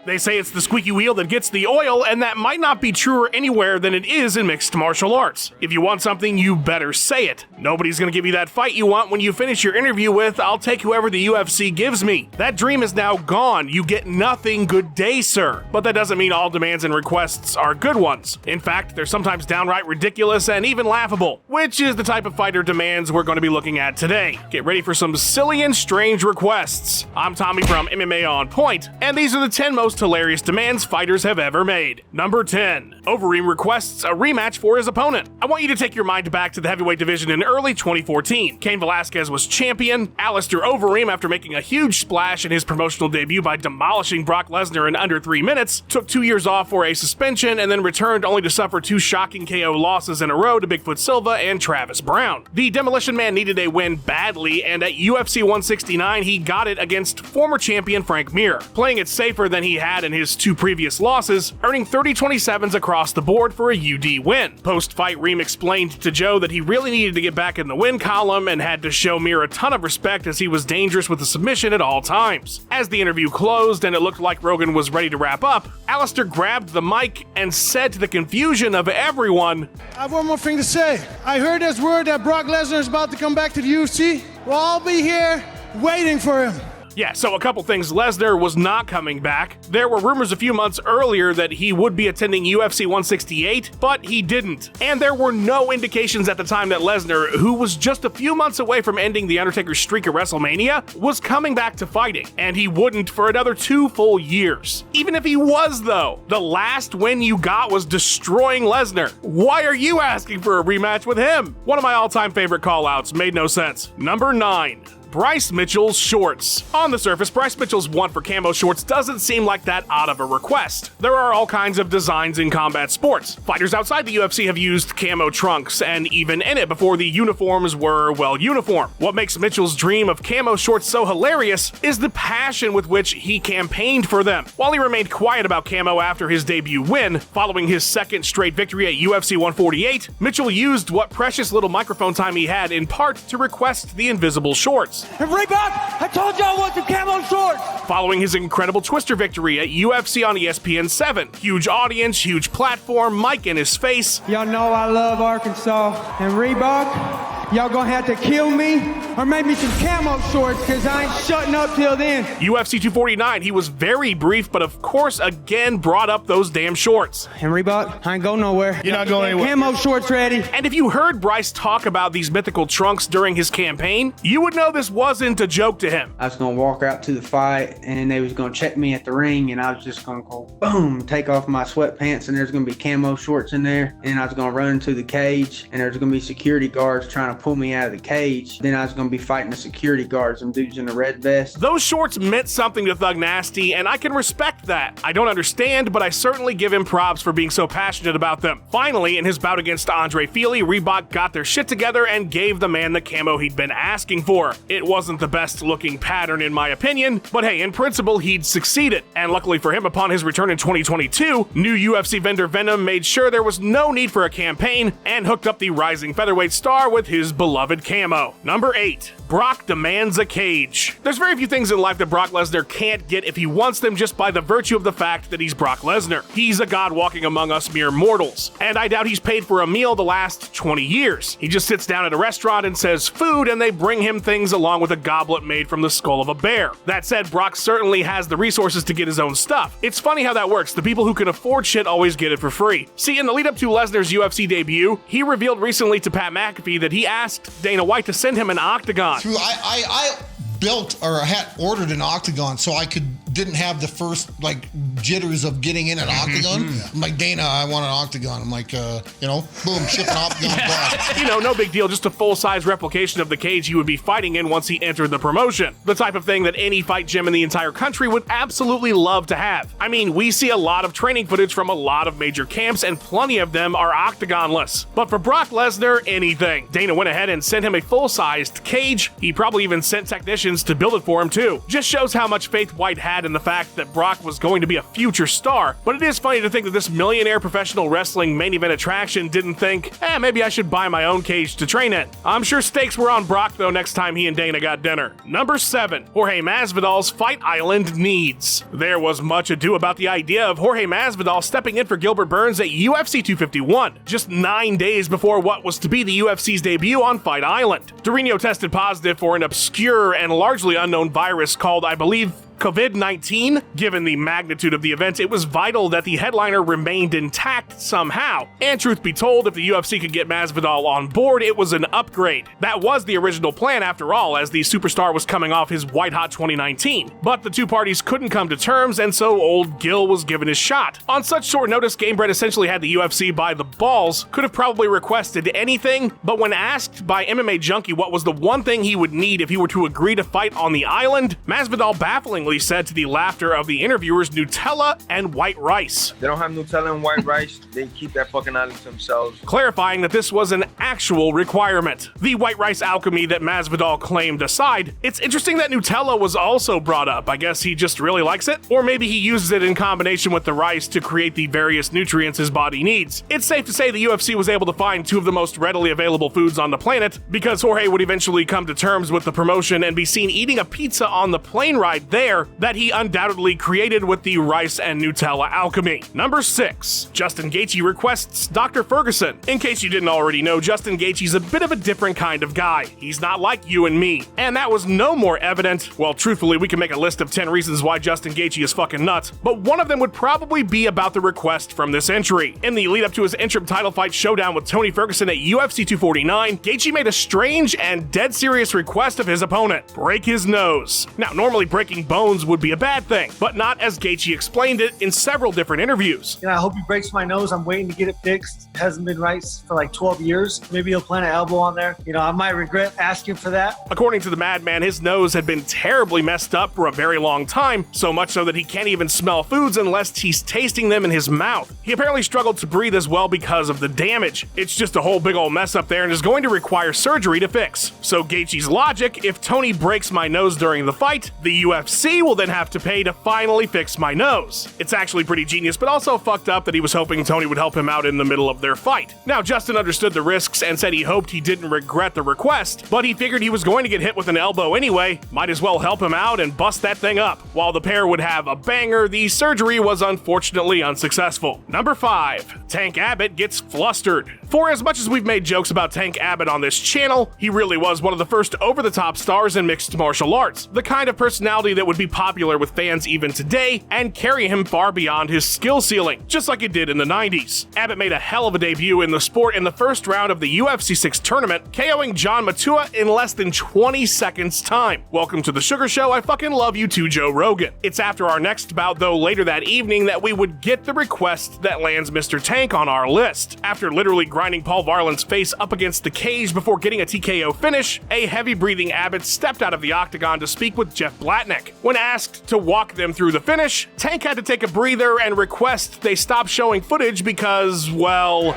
They say it's the squeaky wheel that gets the oil, and that might not be truer anywhere than it is in mixed martial arts. If you want something, you better say it. Nobody's gonna give you that fight you want when you finish your interview with, "I'll take whoever the UFC gives me." That dream is now gone. You get nothing, good day, sir. But that doesn't mean all demands and requests are good ones. In fact, they're sometimes downright ridiculous and even laughable, which is the type of fighter demands we're going to be looking at today. Get ready for some silly and strange requests. I'm Tommy from MMA On Point, and these are the 10 most hilarious demands fighters have ever made. Number 10. Overeem requests a rematch for his opponent. I want you to take your mind back to the heavyweight division in early 2014. Cain Velasquez was champion. ALISTAIR Overeem, after making a huge splash in his promotional debut by demolishing Brock Lesnar in under 3 minutes, took 2 years off for a suspension and then returned only to suffer 2 shocking KO losses in a row to Bigfoot Silva and Travis Brown. The Demolition Man needed a win badly, and at UFC 169 he got it against former champion Frank Mir, playing it safer than he had in his 2 previous losses, earning 30-27s across the board for a UD win. Post-fight, Reem explained to Joe that he really needed to get back in the win column and had to show Mir a ton of respect as he was dangerous with the submission at all times. As the interview closed and it looked like Rogan was ready to wrap up, ALISTAIR grabbed the mic and said to the confusion of everyone, "I have one more thing to say. I heard this word that Brock Lesnar is about to come back to the UFC. Well, I'll be here waiting for him." Yeah, so a couple things. Lesnar was not coming back. There were rumors a few months earlier that he would be attending UFC 168, but he didn't. And there were no indications at the time that Lesnar, who was just a few months away from ending The Undertaker's streak at WrestleMania, was coming back to fighting. And he wouldn't for another 2 full years. Even if he was, though, the last win you got was destroying Lesnar. Why are you asking for a rematch with him? One of my all-time favorite call-outs. Made no sense. Number 9. Bryce Mitchell's shorts. On the surface, Bryce Mitchell's want for camo shorts doesn't seem like that odd of a request. There are all kinds of designs in combat sports. Fighters outside the UFC have used camo trunks, and even in it before the uniforms were, well, uniform. What makes Mitchell's dream of camo shorts so hilarious is the passion with which he campaigned for them. While he remained quiet about camo after his debut win, following his second straight victory at UFC 148, Mitchell used what precious little microphone time he had in part to request the invisible shorts. And Reebok, I told you I want some camo shorts! Following his incredible Twister victory at UFC on ESPN 7. Huge audience, huge platform, mic in his face. Y'all know I love Arkansas. And Reebok, y'all gonna have to kill me or make me some camo shorts, cause I ain't shutting up till then. UFC 249, he was very brief, but of course again brought up those damn shorts. And Reebok, I ain't going nowhere. You're not going anywhere. Camo shorts ready. And if you heard Bryce talk about these mythical trunks during his campaign, you would know this wasn't a joke to him. I was gonna walk out to the fight and they was gonna check me at the ring, and I was just gonna go boom, take off my sweatpants, and there's gonna be camo shorts in there, and I was gonna run into the cage, and there's gonna be security guards trying to pull me out of the cage. Then I was gonna be fighting the security guards, them dudes in the red vest. Those shorts meant something to Thug Nasty, and I can respect that. I don't understand, but I certainly give him props for being so passionate about them. Finally, in his bout against Andre Feely, Reebok got their shit together and gave the man the camo he'd been asking for. It wasn't the best looking pattern in my opinion, but hey, in principle he'd succeeded. And luckily for him, upon his return in 2022, new UFC vendor Venom made sure there was no need for a campaign and hooked up the rising featherweight star with his beloved camo. Number 8. Brock demands a cage. There's very few things in life that Brock Lesnar can't get if he wants them just by the virtue of the fact that he's Brock Lesnar. He's a god walking among us mere mortals, and I doubt he's paid for a meal the last 20 years. He just sits down at a restaurant and says food, and they bring him things along with a goblet made from the skull of a bear. That said, Brock certainly has the resources to get his own stuff. It's funny how that works. The people who can afford shit always get it for free. See, in the lead up to Lesnar's UFC debut, he revealed recently to Pat McAfee that he asked Dana White to send him an octagon. I built or had ordered an octagon so I didn't have the first like jitters of getting in an octagon. I'm like, Dana, I want an octagon. I'm like, boom, ship an octagon. No big deal, just a full-size replication of the cage he would be fighting in once he entered the promotion. The type of thing that any fight gym in the entire country would absolutely love to have. I mean, we see a lot of training footage from a lot of major camps, and plenty of them are octagonless. But for Brock Lesnar, anything. Dana went ahead and sent him a full-sized cage. He probably even sent technicians to build it for him too. Just shows how much faith White had in in the fact that Brock was going to be a future star, but it is funny to think that this millionaire professional wrestling main event attraction didn't think, maybe I should buy my own cage to train in. I'm sure stakes were on Brock though next time he and Dana got dinner. Number 7. Jorge Masvidal's Fight Island needs. There was much ado about the idea of Jorge Masvidal stepping in for Gilbert Burns at UFC 251, just 9 days before what was to be the UFC's debut on Fight Island. Dorino tested positive for an obscure and largely unknown virus called, I believe, COVID-19? Given the magnitude of the event, it was vital that the headliner remained intact somehow. And truth be told, if the UFC could get Masvidal on board, it was an upgrade. That was the original plan after all, as the superstar was coming off his white-hot 2019. But the two parties couldn't come to terms, and so old Gil was given his shot. On such short notice, Gamebred essentially had the UFC by the balls, could have probably requested anything, but when asked by MMA Junkie what was the one thing he would need if he were to agree to fight on the island, Masvidal bafflingly said to the laughter of the interviewers Nutella and white rice. They don't have Nutella and white rice. They keep that fucking island to themselves. Clarifying that this was an actual requirement. The white rice alchemy that Masvidal claimed aside, it's interesting that Nutella was also brought up. I guess he just really likes it, or maybe he uses it in combination with the rice to create the various nutrients his body needs. It's safe to say the UFC was able to find two of the most readily available foods on the planet, because Jorge would eventually come to terms with the promotion and be seen eating a pizza on the plane ride there that he undoubtedly created with the rice and Nutella alchemy. Number 6. Justin Gaethje requests Dr. Ferguson. In case you didn't already know, Justin Gaethje's a bit of a different kind of guy. He's not like you and me. And that was no more evident. Well, truthfully, we can make a list of 10 reasons why Justin Gaethje is fucking nuts, but one of them would probably be about the request from this entry. In the lead up to his interim title fight showdown with Tony Ferguson at UFC 249, Gaethje made a strange and dead serious request of his opponent: break his nose. Now, normally breaking bones would be a bad thing, but not as Gaethje explained it in several different interviews. I hope he breaks my nose. I'm waiting to get it fixed. It hasn't been right for like 12 years. Maybe he'll plant an elbow on there. I might regret asking for that. According to the Madman, his nose had been terribly messed up for a very long time, so much so that he can't even smell foods unless he's tasting them in his mouth. He apparently struggled to breathe as well because of the damage. It's just a whole big old mess up there and is going to require surgery to fix. So Gaethje's logic: if Tony breaks my nose during the fight, the UFC will then have to pay to finally fix my nose. It's actually pretty genius, but also fucked up that he was hoping Tony would help him out in the middle of their fight. Now, Justin understood the risks and said he hoped he didn't regret the request, but he figured he was going to get hit with an elbow anyway, might as well help him out and bust that thing up. While the pair would have a banger, the surgery was unfortunately unsuccessful. Number 5. Tank Abbott gets flustered. For as much as we've made jokes about Tank Abbott on this channel, he really was one of the first over-the-top stars in mixed martial arts, the kind of personality that would be popular with fans even today and carry him far beyond his skill ceiling, just like it did in the 90s. Abbott made a hell of a debut in the sport in the first round of the UFC 6 tournament, KOing John Matua in less than 20 seconds time. Welcome to the Sugar Show, I fucking love you too, Joe Rogan. It's after our next bout, though, later that evening, that we would get the request that lands Mr. Tank on our list. After literally grinding Paul Varland's face up against the cage before getting a TKO finish, a heavy-breathing Abbott stepped out of the octagon to speak with Jeff Blatnick. When asked to walk them through the finish, Tank had to take a breather and request they stop showing footage because, well...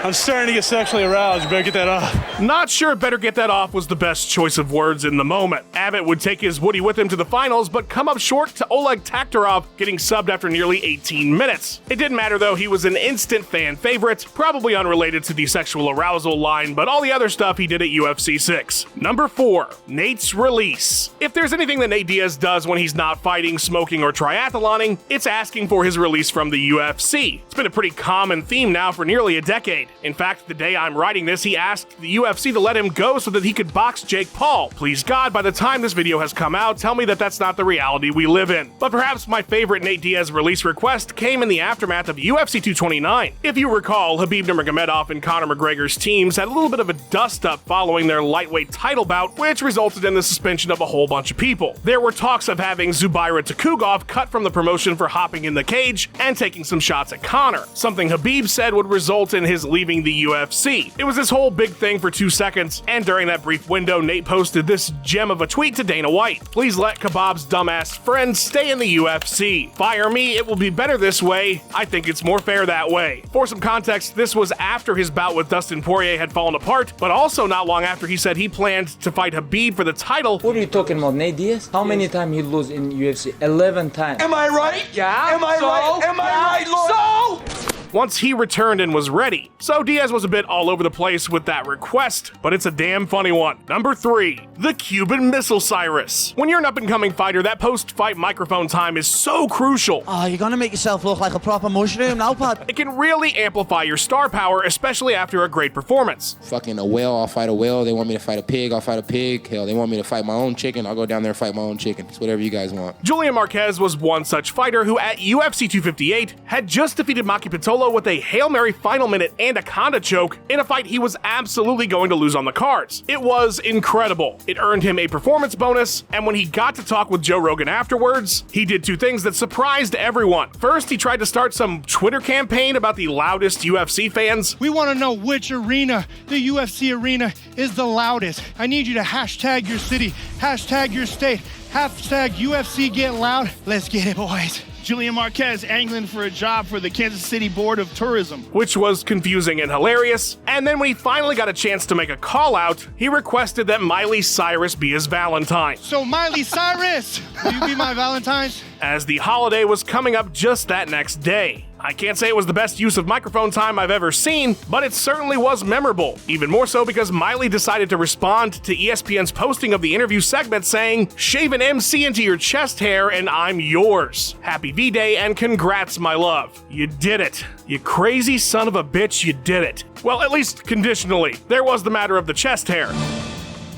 I'm starting to get sexually aroused. You better get that off. Not sure better get that off was the best choice of words in the moment. Abbott would take his Woody with him to the finals, but come up short to Oleg Taktarov, getting subbed after nearly 18 minutes. It didn't matter though, he was an instant fan favorite, probably unrelated to the sexual arousal line, but all the other stuff he did at UFC 6. Number 4. Nate's release. If there's anything that Nate Diaz does when he's not fighting, smoking, or triathloning, it's asking for his release from the UFC. It's been a pretty common theme now for nearly a decade. In fact, the day I'm writing this, he asked the UFC to let him go so that he could box Jake Paul. Please God, by the time this video has come out, tell me that that's not the reality we live in. But perhaps my favorite Nate Diaz release request came in the aftermath of UFC 229. If you recall, Khabib Nurmagomedov and Conor McGregor's teams had a little bit of a dust-up following their lightweight title bout, which resulted in the suspension of a whole bunch of people. There were talks of having Zubaira Tukhugov cut from the promotion for hopping in the cage and taking some shots at Conor, something Khabib said would result in his leaving the UFC. It was this whole big thing for 2 seconds, and during that brief window, Nate posted this gem of a tweet to Dana White. "Please let Kebab's dumbass friend stay in the UFC. Fire me, it will be better this way. I think it's more fair that way." For some context, this was after his bout with Dustin Poirier had fallen apart, but also not long after he said he planned to fight Khabib for the title. What are you talking about, Nate Diaz? How many times he lose in UFC? 11 times. Am I right? Yeah. Am I right? Am I right, Lord? So? Once he returned and was ready. So Diaz was a bit all over the place with that request, but it's a damn funny one. Number 3, the Cuban Missile CYRUS. When you're an up-and-coming fighter, that post-fight microphone time is so crucial. Oh, you're gonna make yourself look like a proper mushroom now, Pat. It can really amplify your star power, especially after a great performance. Fucking a whale, I'll fight a whale. They want me to fight a pig, I'll fight a pig. Hell, they want me to fight my own chicken, I'll go down there and fight my own chicken. It's whatever you guys want. Julian Marquez was one such fighter who at UFC 258 had just defeated Maki Pitolo with a Hail Mary final minute anaconda choke in a fight he was absolutely going to lose on the cards. It was incredible. It earned him a performance bonus, and when he got to talk with Joe Rogan afterwards, he did 2 things that surprised everyone. First, he tried to start some Twitter campaign about the loudest UFC fans. We want to know which arena, the UFC arena, is the loudest. I need you to hashtag your city, hashtag your state, hashtag UFC get loud. Let's get it, boys. Julian Marquez angling for a job for the Kansas City Board of Tourism. Which was confusing and hilarious. And then when he finally got a chance to make a call out, he requested that Miley Cyrus be his Valentine. So Miley Cyrus, will you be my Valentine's? As the holiday was coming up just that next day. I can't say it was the best use of microphone time I've ever seen, but it certainly was memorable. Even more so because Miley decided to respond to ESPN's posting of the interview segment saying, "Shave an MC into your chest hair and I'm yours. Happy V-Day and congrats, my love. You did it. You crazy son of a bitch, you did it." Well, at least conditionally. There was the matter of the chest hair.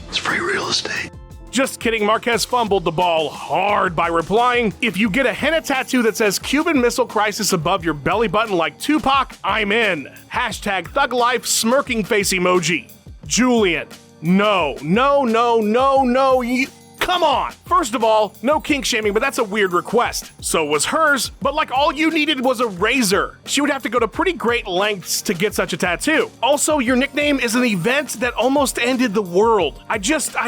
It's free real estate. Just kidding, Marquez fumbled the ball hard by replying, "If you get a henna tattoo that says Cuban Missile Crisis above your belly button like Tupac, I'm in. Hashtag Thug Life smirking face emoji." Julian, no, come on! First of all, no kink shaming, but that's a weird request. So was hers, but like all you needed was a razor. She would have to go to pretty great lengths to get such a tattoo. Also, your nickname is an event that almost ended the world. I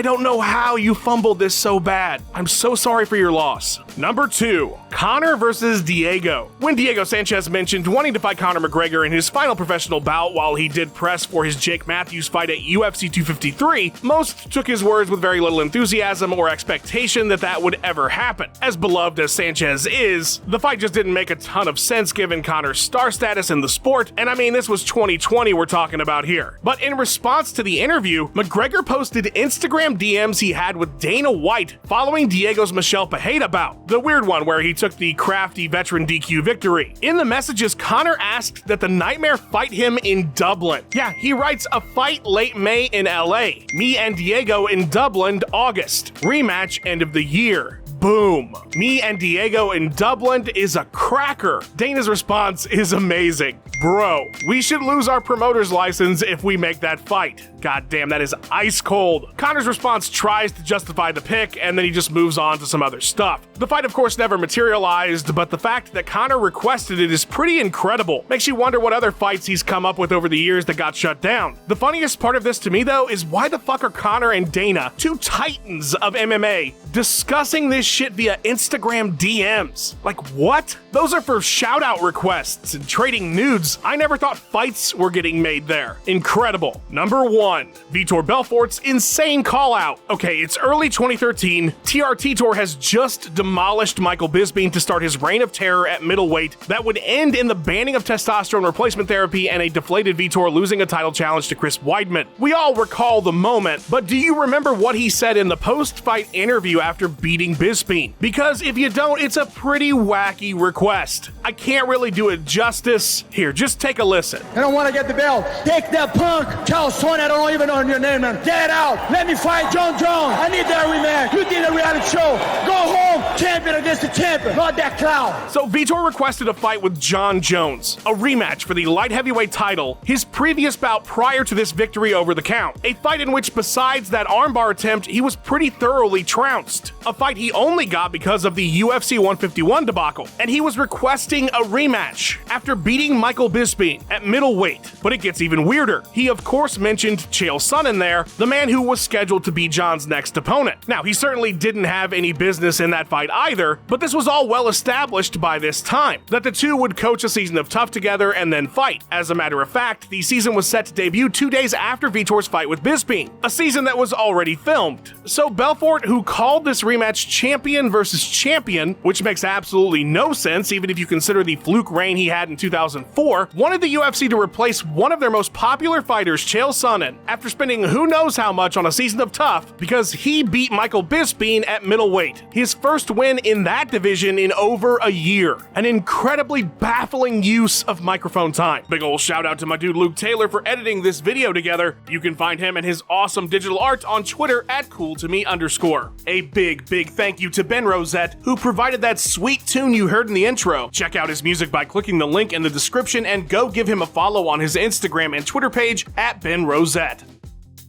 don't know how you fumbled this so bad. I'm so sorry for your loss. Number 2, Conor versus Diego. When Diego Sanchez mentioned wanting to fight Conor McGregor in his final professional bout while he did press for his Jake Matthews fight at UFC 253, most took his words with very little enthusiasm or expectation that would ever happen. As beloved as Sanchez is, the fight just didn't make a ton of sense given Conor's star status in the sport, and I mean, this was 2020 we're talking about here. But in response to the interview, McGregor posted Instagram DMs he had with Dana White following Diego's Michelle Pereira bout, the weird one where he took the crafty veteran DQ victory. In the messages, Conor asked that the Nightmare fight him in Dublin. Yeah, he writes, "A fight late May in LA. Me and Diego in Dublin, August. Rematch end of the year." Boom. Me and Diego in Dublin is a cracker. Dana's response is amazing. Bro, we should lose our promoter's license if we make that fight. God damn, that is ice cold. Conor's response tries to justify the pick, and then he just moves on to some other stuff. The fight, of course, never materialized, but the fact that Conor requested it is pretty incredible. Makes you wonder what other fights he's come up with over the years that got shut down. The funniest part of this to me, though, is why the fuck are Conor and Dana, 2 titans of MMA, discussing this shit via Instagram DMs? Like, what? Those are for shout-out requests and trading nudes. I never thought fights were getting made there. Incredible. Number 1, VITOR Belfort's insane call-out. Okay, it's early 2013. TRT Tour has just demolished Michael Bisping to start his reign of terror at middleweight that would end in the banning of testosterone replacement therapy and a deflated VITOR losing a title challenge to Chris Weidman. We all recall the moment, but do you remember what he said in the post-fight interview after beating Bisping? Because if you don't, it's a pretty wacky request. I can't really do it justice. Here, just take a listen. I don't want to get the belt. Take that punk. Tell Sonya I don't even know your name, man. Get out. Let me fight John Jones. I need that rematch. You did a reality show. Go home. Champion. champion against the champion, not that clown. So VITOR requested a fight with Jon Jones, a rematch for the light heavyweight title, his previous bout prior to this victory over the count. A fight in which, besides that armbar attempt, he was pretty thoroughly trounced. A fight he only got because of the UFC 151 debacle. And he was requesting a rematch after beating Michael Bisping at middleweight. But it gets even weirder. He of course mentioned Chael Sonnen there, the man who was scheduled to be Jon's next opponent. Now, he certainly didn't have any business in that fight either, but this was all well established by this time, that the two would coach a season of Tough together and then fight. As a matter of fact, the season was set to debut 2 days after VITOR's fight with Bisping, a season that was already filmed. So Belfort, who called this rematch champion versus champion, which makes absolutely no sense even if you consider the fluke reign he had in 2004, wanted the UFC to replace one of their most popular fighters, Chael Sonnen, after spending who knows how much on a season of Tough because he beat Michael Bisping at middleweight, his first win in that division in over a year. An incredibly baffling use of microphone time. Big ol' shout out to my dude Luke Taylor for editing this video together. You can find him and his awesome digital art on Twitter at @cooltome_. A big thank you to Ben Rosette, who provided that sweet tune you heard in the intro. Check out his music by clicking the link in the description and go give him a follow on his Instagram and Twitter page at Ben Rosette.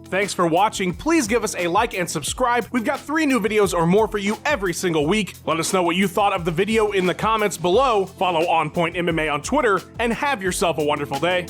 Thanks for watching. Please give us a like and subscribe. We've got 3 new videos or more for you every single week. Let us know what you thought of the video in the comments below. Follow On Point MMA on Twitter and have yourself a wonderful day.